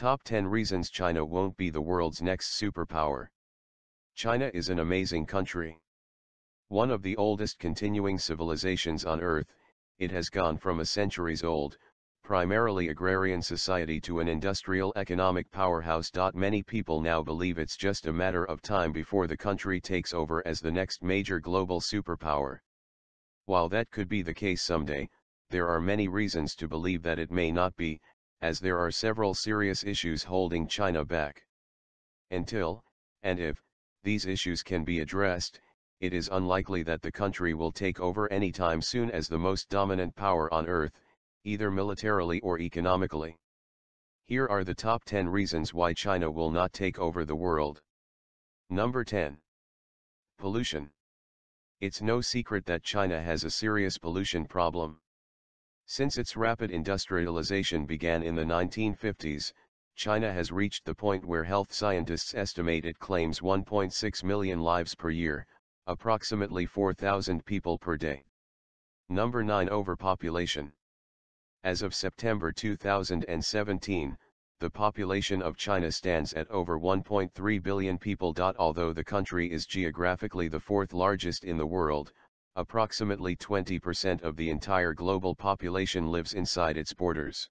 Top 10 Reasons China Won't Be the World's Next Superpower. China is an amazing country. One of the oldest continuing civilizations on Earth, it has gone from a centuries-old, primarily agrarian society to an industrial economic powerhouse. Many people now believe it's just a matter of time before the country takes over as the next major global superpower. While that could be the case someday, there are many reasons to believe that it may not be, as there are several serious issues holding China back. Until, and if, these issues can be addressed, it is unlikely that the country will take over anytime soon as the most dominant power on Earth, either militarily or economically. Here are the top 10 reasons why China will not take over the world. Number 10. Pollution. It's no secret that China has a serious pollution problem. Since its rapid industrialization began in the 1950s, China has reached the point where health scientists estimate it claims 1.6 million lives per year, approximately 4,000 people per day. Number 9. Overpopulation. As of September 2017, the population of China stands at over 1.3 billion people. Although the country is geographically the fourth largest in the world, approximately 20% of the entire global population lives inside its borders.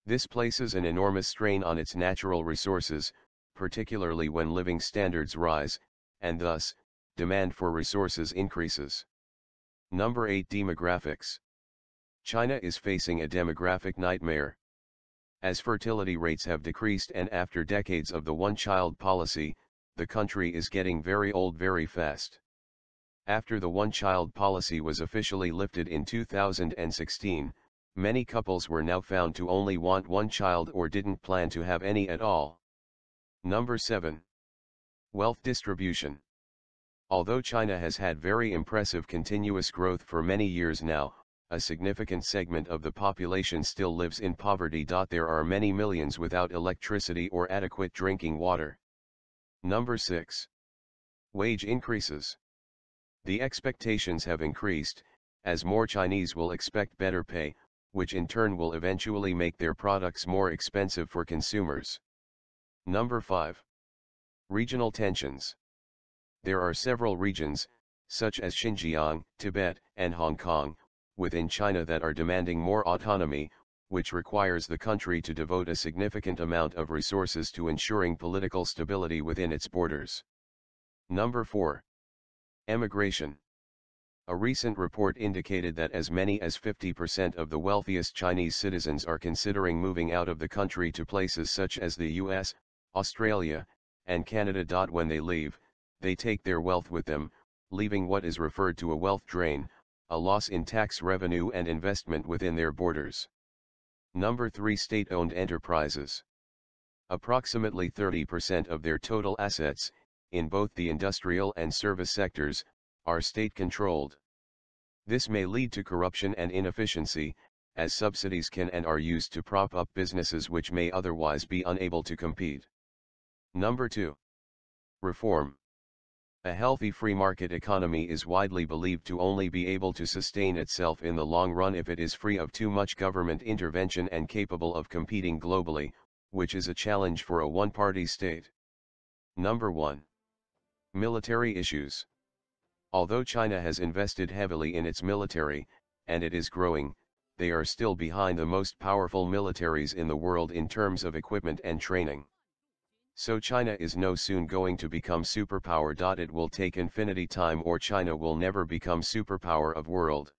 This places an enormous strain on its natural resources, particularly when living standards rise, and thus, demand for resources increases. Number 8. Demographics. China is facing a demographic nightmare. As fertility rates have decreased and after decades of the one-child policy, the country is getting very old very fast. After the one-child policy was officially lifted in 2016, many couples were now found to only want one child or didn't plan to have any at all. Number 7. Wealth distribution. Although China has had very impressive continuous growth for many years now, a significant segment of the population still lives in poverty. There are many millions without electricity or adequate drinking water. Number 6. Wage increases. The expectations have increased, as more Chinese will expect better pay, which in turn will eventually make their products more expensive for consumers. Number 5. Regional tensions. There are several regions, such as Xinjiang, Tibet, and Hong Kong, within China that are demanding more autonomy, which requires the country to devote a significant amount of resources to ensuring political stability within its borders. Number 4. Emigration. A recent report indicated that as many as 50% of the wealthiest Chinese citizens are considering moving out of the country to places such as the US, Australia, and Canada. When they leave, they take their wealth with them, leaving what is referred to a wealth drain, a loss in tax revenue and investment within their borders. Number 3. State-owned enterprises. Approximately 30% of their total assets, in both the industrial and service sectors, are state-controlled. This may lead to corruption and inefficiency, as subsidies can and are used to prop up businesses which may otherwise be unable to compete. Number 2. Reform. A healthy free market economy is widely believed to only be able to sustain itself in the long run if it is free of too much government intervention and capable of competing globally, which is a challenge for a one-party state. Number 1. Military issues. Although China has invested heavily in its military, and it is growing, they are still behind the most powerful militaries in the world in terms of equipment and training. So China is no soon going to become superpower. It will take infinity time or China will never become superpower of world.